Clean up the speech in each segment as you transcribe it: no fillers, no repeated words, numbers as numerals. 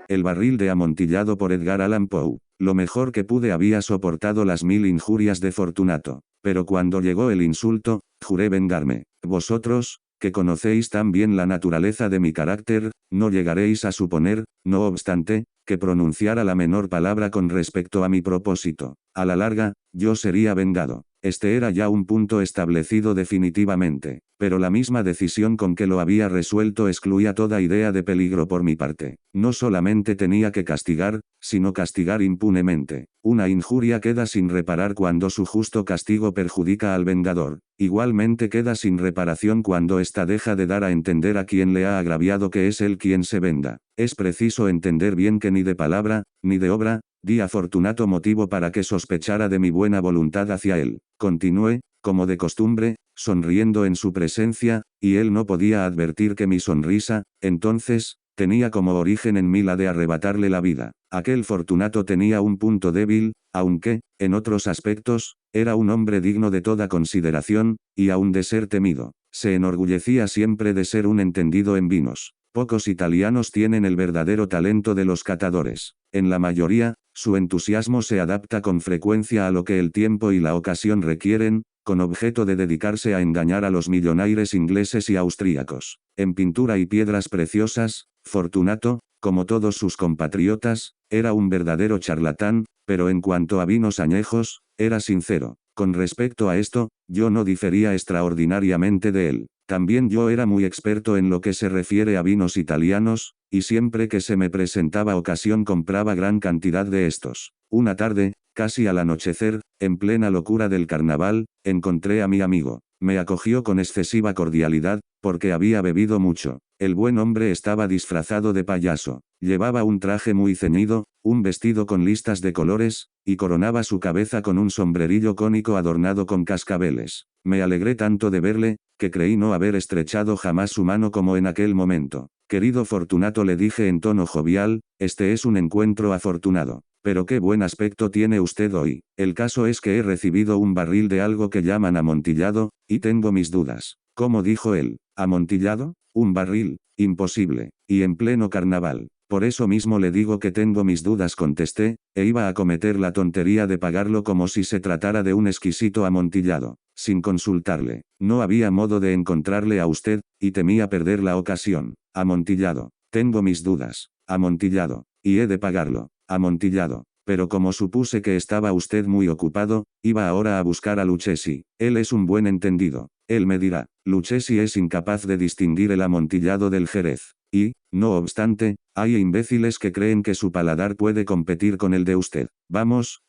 El barril de amontillado por Edgar Allan Poe. Lo mejor que pude había soportado las 1000 injurias de Fortunato. Pero cuando llegó el insulto, juré vengarme. Vosotros, que conocéis tan bien la naturaleza de mi carácter, no llegaréis a suponer, no obstante, que pronunciara la menor palabra con respecto a mi propósito. A la larga, yo sería vengado. Este era ya un punto establecido definitivamente, pero la misma decisión con que lo había resuelto excluía toda idea de peligro por mi parte. No solamente tenía que castigar, sino castigar impunemente. Una injuria queda sin reparar cuando su justo castigo perjudica al vengador. Igualmente queda sin reparación cuando ésta deja de dar a entender a quien le ha agraviado que es él quien se venga. Es preciso entender bien que ni de palabra, ni de obra, di a Fortunato motivo para que sospechara de mi buena voluntad hacia él. Continué, como de costumbre, sonriendo en su presencia, y él no podía advertir que mi sonrisa, entonces, tenía como origen en mí la de arrebatarle la vida. Aquel Fortunato tenía un punto débil, aunque, en otros aspectos, era un hombre digno de toda consideración, y aun de ser temido. Se enorgullecía siempre de ser un entendido en vinos. Pocos italianos tienen el verdadero talento de los catadores. En la mayoría, su entusiasmo se adapta con frecuencia a lo que el tiempo y la ocasión requieren, con objeto de dedicarse a engañar a los millonarios ingleses y austríacos. En pintura y piedras preciosas, Fortunato, como todos sus compatriotas, era un verdadero charlatán, pero en cuanto a vinos añejos, era sincero. Con respecto a esto, yo no difería extraordinariamente de él. También yo era muy experto en lo que se refiere a vinos italianos, y siempre que se me presentaba ocasión compraba gran cantidad de estos. Una tarde, casi al anochecer, en plena locura del carnaval, encontré a mi amigo. Me acogió con excesiva cordialidad, porque había bebido mucho. El buen hombre estaba disfrazado de payaso. Llevaba un traje muy ceñido, un vestido con listas de colores, y coronaba su cabeza con un sombrerillo cónico adornado con cascabeles. Me alegré tanto de verle, que creí no haber estrechado jamás su mano como en aquel momento. Querido Fortunato, le dije en tono jovial, este es un encuentro afortunado. Pero qué buen aspecto tiene usted hoy. El caso es que he recibido un barril de algo que llaman amontillado, y tengo mis dudas. ¿Cómo dijo él? ¿Amontillado? ¿Un barril? Imposible. Y en pleno carnaval. Por eso mismo le digo que tengo mis dudas, contesté, e iba a cometer la tontería de pagarlo como si se tratara de un exquisito amontillado, sin consultarle. No había modo de encontrarle a usted, y temía perder la ocasión. Amontillado. Tengo mis dudas. Amontillado. Y he de pagarlo. Amontillado. Pero como supuse que estaba usted muy ocupado, iba ahora a buscar a Lucchesi. Él es un buen entendido. Él me dirá, Lucchesi es incapaz de distinguir el amontillado del Jerez. Y, no obstante, hay imbéciles que creen que su paladar puede competir con el de usted. Vamos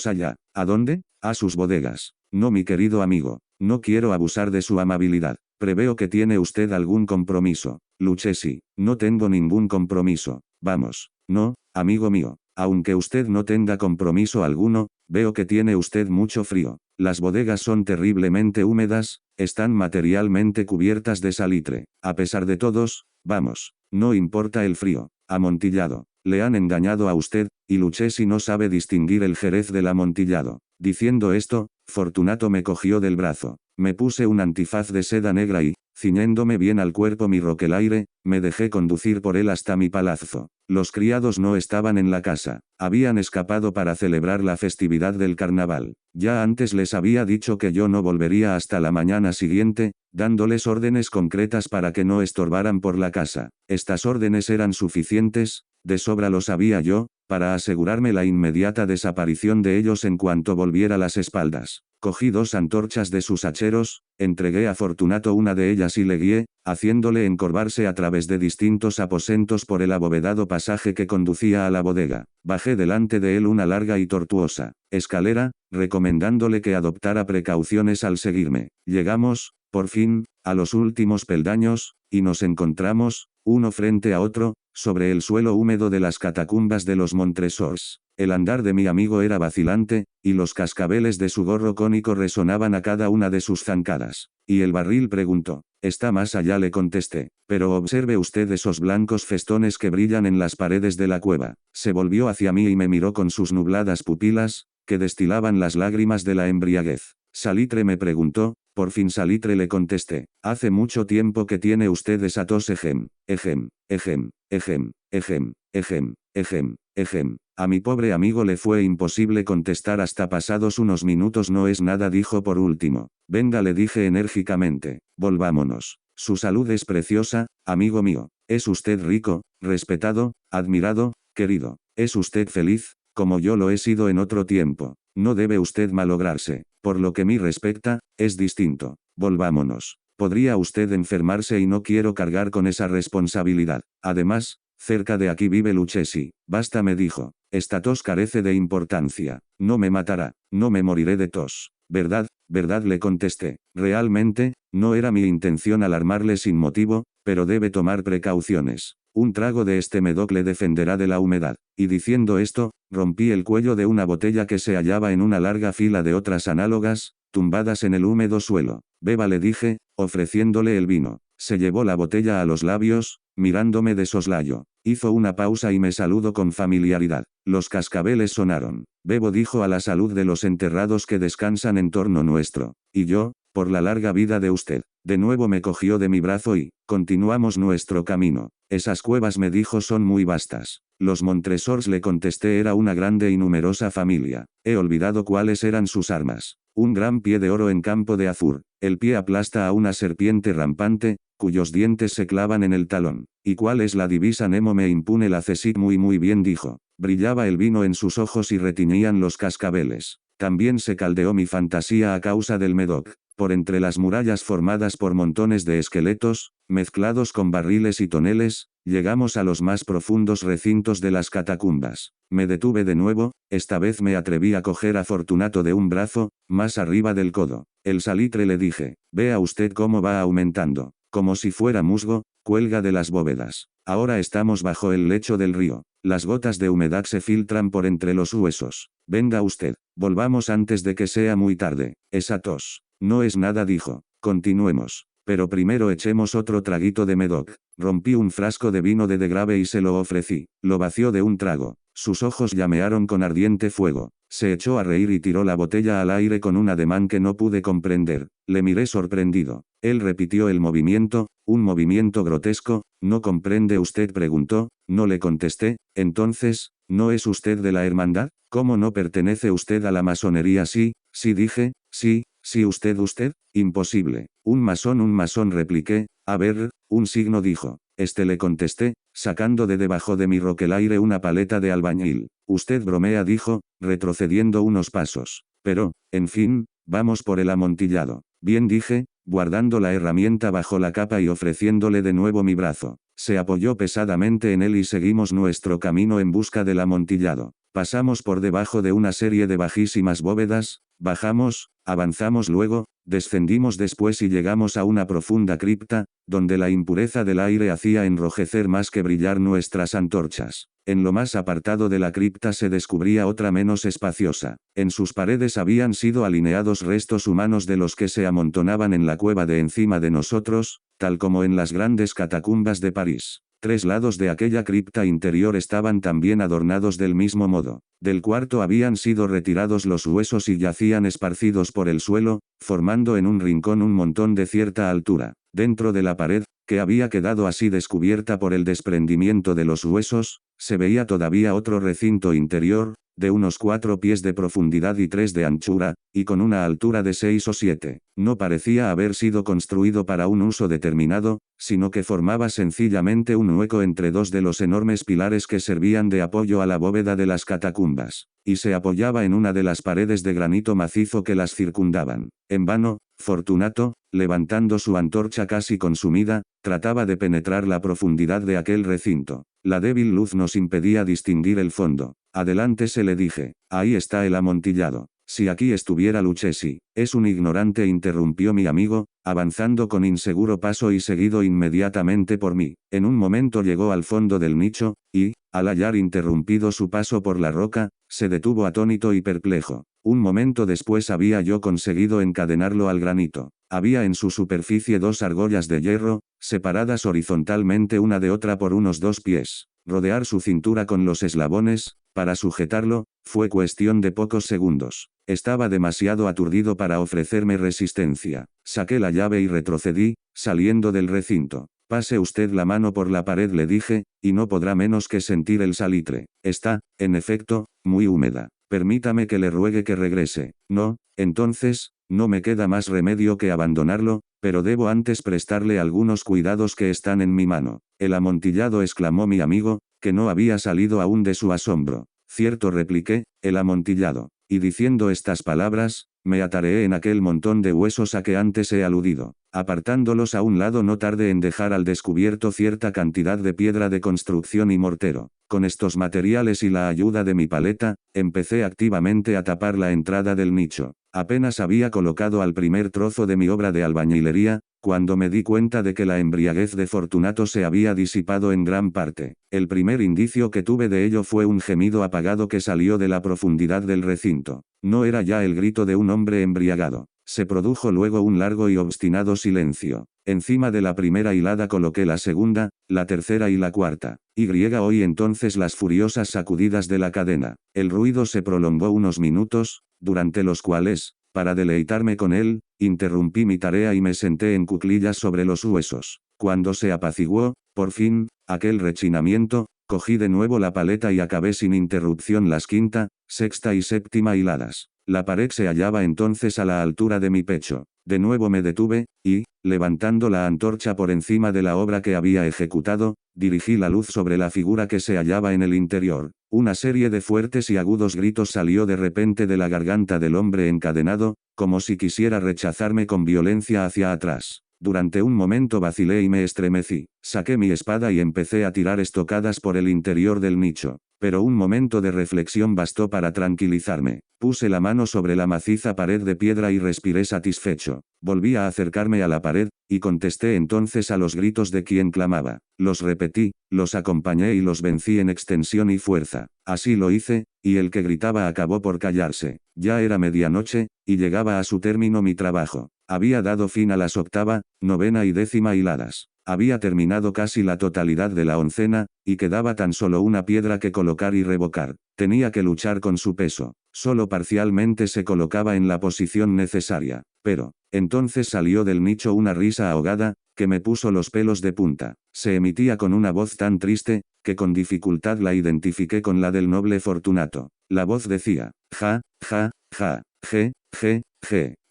allá. ¿A dónde? A sus bodegas. No, mi querido amigo. No quiero abusar de su amabilidad. Preveo que tiene usted algún compromiso. Lucchesi, no tengo ningún compromiso. Vamos. No, amigo mío. Aunque usted no tenga compromiso alguno, veo que tiene usted mucho frío. Las bodegas son terriblemente húmedas, están materialmente cubiertas de salitre. A pesar de todos, vamos, no importa el frío. Amontillado. Le han engañado a usted, y Lucchesi no sabe distinguir el Jerez del amontillado. Diciendo esto, Fortunato me cogió del brazo. Me puse un antifaz de seda negra y, ciñéndome bien al cuerpo mi roquelaire, me dejé conducir por él hasta mi palazzo. Los criados no estaban en la casa. Habían escapado para celebrar la festividad del carnaval. Ya antes les había dicho que yo no volvería hasta la mañana siguiente, dándoles órdenes concretas para que no estorbaran por la casa. Estas órdenes eran suficientes, de sobra lo sabía yo, para asegurarme la inmediata desaparición de ellos en cuanto volviera las espaldas. Cogí 2 antorchas de sus hacheros, entregué a Fortunato una de ellas y le guié, haciéndole encorvarse a través de distintos aposentos por el abovedado pasaje que conducía a la bodega. Bajé delante de él una larga y tortuosa escalera, recomendándole que adoptara precauciones al seguirme. Llegamos, por fin, a los últimos peldaños, y nos encontramos, uno frente a otro, sobre el suelo húmedo de las catacumbas de los Montresors. El andar de mi amigo era vacilante, y los cascabeles de su gorro cónico resonaban a cada una de sus zancadas. Y el barril preguntó. Está más allá, le contesté. Pero observe usted esos blancos festones que brillan en las paredes de la cueva. Se volvió hacia mí y me miró con sus nubladas pupilas, que destilaban las lágrimas de la embriaguez. Salitre, me preguntó. Por fin Salitre, le contesté. Hace mucho tiempo que tiene usted esa tos, ejem, ejem, ejem, ejem, ejem, ejem, ejem, ejem. A mi pobre amigo le fue imposible contestar hasta pasados unos minutos. No es nada, dijo por último. Venga, le dije enérgicamente. Volvámonos. Su salud es preciosa, amigo mío. Es usted rico, respetado, admirado, querido. Es usted feliz, como yo lo he sido en otro tiempo. No debe usted malograrse. Por lo que me respecta, es distinto. Volvámonos. Podría usted enfermarse y no quiero cargar con esa responsabilidad. Además, cerca de aquí vive Lucchesi. Basta, me dijo. Esta tos carece de importancia. No me matará. No me moriré de tos. ¿Verdad? ¿Verdad?, le contesté. Realmente, no era mi intención alarmarle sin motivo, pero debe tomar precauciones. Un trago de este Medoc le defenderá de la humedad. Y diciendo esto, rompí el cuello de una botella que se hallaba en una larga fila de otras análogas, tumbadas en el húmedo suelo. Beba, le dije, ofreciéndole el vino. Se llevó la botella a los labios, mirándome de soslayo. Hizo una pausa y me saludó con familiaridad. Los cascabeles sonaron. Bebo, dijo, a la salud de los enterrados que descansan en torno nuestro. Y yo, por la larga vida de usted. De nuevo me cogió de mi brazo y, continuamos nuestro camino. Esas cuevas, me dijo, son muy vastas. Los Montresors, le contesté, era una grande y numerosa familia. He olvidado cuáles eran sus armas. Un gran pie de oro en campo de azur. El pie aplasta a una serpiente rampante, cuyos dientes se clavan en el talón. ¿Y cuál es la divisa? Nemo me impune la CSIC. Muy bien, dijo. Brillaba el vino en sus ojos y retiñían los cascabeles. También se caldeó mi fantasía a causa del Medoc. Por entre las murallas formadas por montones de esqueletos, mezclados con barriles y toneles, llegamos a los más profundos recintos de las catacumbas. Me detuve de nuevo, esta vez me atreví a coger a Fortunato de un brazo, más arriba del codo. El Salitre, le dije, vea usted cómo va aumentando, como si fuera musgo, cuelga de las bóvedas. Ahora estamos bajo el lecho del río. Las gotas de humedad se filtran por entre los huesos. Venga usted, volvamos antes de que sea muy tarde. Esa tos. No es nada, dijo. Continuemos. Pero primero echemos otro traguito de Medoc. Rompí un frasco de vino de Grave y se lo ofrecí. Lo vació de un trago. Sus ojos llamearon con ardiente fuego. Se echó a reír y tiró la botella al aire con un ademán que no pude comprender. Le miré sorprendido. Él repitió el movimiento, un movimiento grotesco. ¿No comprende usted?, preguntó. No, le contesté. Entonces, ¿no es usted de la hermandad? ¿Cómo no pertenece usted a la masonería? Sí, sí, dije. Sí, sí, usted. Imposible. Un masón, repliqué. A ver, un signo, dijo. Le contesté, sacando de debajo de mi roquelaire una paleta de albañil. Usted bromea, dijo, retrocediendo unos pasos. Pero, en fin, vamos por el amontillado. Bien, dije, guardando la herramienta bajo la capa y ofreciéndole de nuevo mi brazo. Se apoyó pesadamente en él y seguimos nuestro camino en busca del amontillado. Pasamos por debajo de una serie de bajísimas bóvedas, bajamos, avanzamos luego, descendimos después y llegamos a una profunda cripta, donde la impureza del aire hacía enrojecer más que brillar nuestras antorchas. En lo más apartado de la cripta se descubría otra menos espaciosa. En sus paredes habían sido alineados restos humanos de los que se amontonaban en la cueva de encima de nosotros, tal como en las grandes catacumbas de París. 3 lados de aquella cripta interior estaban también adornados del mismo modo. Del cuarto habían sido retirados los huesos y yacían esparcidos por el suelo, formando en un rincón un montón de cierta altura. Dentro de la pared, que había quedado así descubierta por el desprendimiento de los huesos, se veía todavía otro recinto interior, de unos 4 pies de profundidad y 3 de anchura, y con una altura de 6 o 7. No parecía haber sido construido para un uso determinado, sino que formaba sencillamente un hueco entre 2 de los enormes pilares que servían de apoyo a la bóveda de las catacumbas, y se apoyaba en una de las paredes de granito macizo que las circundaban. En vano, Fortunato, levantando su antorcha casi consumida, trataba de penetrar la profundidad de aquel recinto. La débil luz nos impedía distinguir el fondo. Adelante, se le dije. Ahí está el amontillado. Si aquí estuviera Lucchesi. Es un ignorante, interrumpió mi amigo, avanzando con inseguro paso y seguido inmediatamente por mí. En un momento llegó al fondo del nicho, y, al hallar interrumpido su paso por la roca, Se detuvo atónito y perplejo. Un momento después había yo conseguido encadenarlo al granito. Había en su superficie 2 argollas de hierro, separadas horizontalmente una de otra por unos 2 pies. Rodear su cintura con los eslabones, para sujetarlo, fue cuestión de pocos segundos. Estaba demasiado aturdido para ofrecerme resistencia. Saqué la llave y retrocedí, saliendo del recinto. Pase usted la mano por la pared, le dije, y no podrá menos que sentir el salitre. Está, en efecto, muy húmeda. Permítame que le ruegue que regrese. No, entonces, no me queda más remedio que abandonarlo, pero debo antes prestarle algunos cuidados que están en mi mano. El amontillado, exclamó mi amigo, que no había salido aún de su asombro. Cierto, repliqué, el amontillado. Y diciendo estas palabras, me atareé en aquel montón de huesos a que antes he aludido. Apartándolos a un lado no tardé en dejar al descubierto cierta cantidad de piedra de construcción y mortero. Con estos materiales y la ayuda de mi paleta, empecé activamente a tapar la entrada del nicho. Apenas había colocado al primer trozo de mi obra de albañilería, cuando me di cuenta de que la embriaguez de Fortunato se había disipado en gran parte. El primer indicio que tuve de ello fue un gemido apagado que salió de la profundidad del recinto. No era ya el grito de un hombre embriagado. Se produjo luego un largo y obstinado silencio. Encima de la primera hilada coloqué la segunda, la tercera y la cuarta. Oí entonces las furiosas sacudidas de la cadena. El ruido se prolongó unos minutos, durante los cuales, para deleitarme con él, interrumpí mi tarea y me senté en cuclillas sobre los huesos. Cuando se apaciguó, por fin, aquel rechinamiento, cogí de nuevo la paleta y acabé sin interrupción las quinta, sexta y séptima hiladas. La pared se hallaba entonces a la altura de mi pecho. De nuevo me detuve, y, levantando la antorcha por encima de la obra que había ejecutado, dirigí la luz sobre la figura que se hallaba en el interior. Una serie de fuertes y agudos gritos salió de repente de la garganta del hombre encadenado, como si quisiera rechazarme con violencia hacia atrás. Durante un momento vacilé y me estremecí. Saqué mi espada y empecé a tirar estocadas por el interior del nicho. Pero un momento de reflexión bastó para tranquilizarme. Puse la mano sobre la maciza pared de piedra y respiré satisfecho. Volví a acercarme a la pared, y contesté entonces a los gritos de quien clamaba. Los repetí, los acompañé y los vencí en extensión y fuerza. Así lo hice, y el que gritaba acabó por callarse. Ya era medianoche, y llegaba a su término mi trabajo. Había dado fin a las octava, novena y décima hiladas. Había terminado casi la totalidad de la oncena, y quedaba tan solo una piedra que colocar y revocar. Tenía que luchar con su peso. Solo parcialmente se colocaba en la posición necesaria. Pero, entonces salió del nicho una risa ahogada, que me puso los pelos de punta. Se emitía con una voz tan triste, que con dificultad la identifiqué con la del noble Fortunato. La voz decía, ja, ja, ja, je.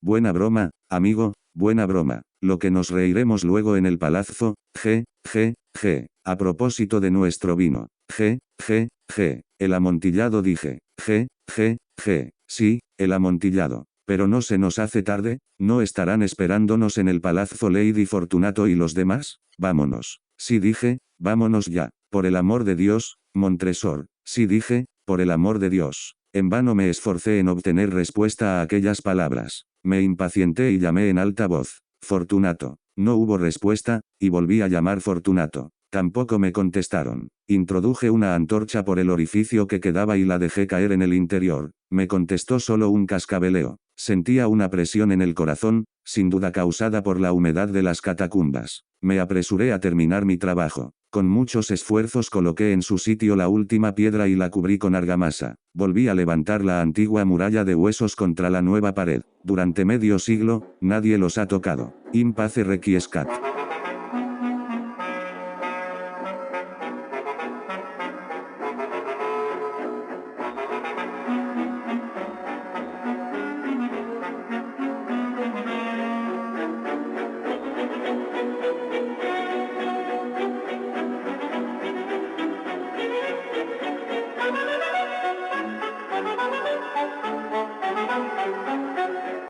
Buena broma, amigo, buena broma. Lo que nos reiremos luego en el palazzo, je. A propósito de nuestro vino, je. El amontillado, dije, je. Sí, el amontillado. Pero no se nos hace tarde, ¿no estarán esperándonos en el palazzo Lady Fortunato y los demás? Vámonos. Sí, dije, vámonos ya. Por el amor de Dios, Montresor. Sí, dije, por el amor de Dios. En vano me esforcé en obtener respuesta a aquellas palabras. Me impacienté y llamé en alta voz. Fortunato. No hubo respuesta, y volví a llamar Fortunato. Tampoco me contestaron. Introduje una antorcha por el orificio que quedaba y la dejé caer en el interior. Me contestó solo un cascabeleo. Sentía una presión en el corazón, sin duda causada por la humedad de las catacumbas. Me apresuré a terminar mi trabajo. Con muchos esfuerzos coloqué en su sitio la última piedra y la cubrí con argamasa. Volví a levantar la antigua muralla de huesos contra la nueva pared. Durante medio siglo, nadie los ha tocado. In pace requiescat.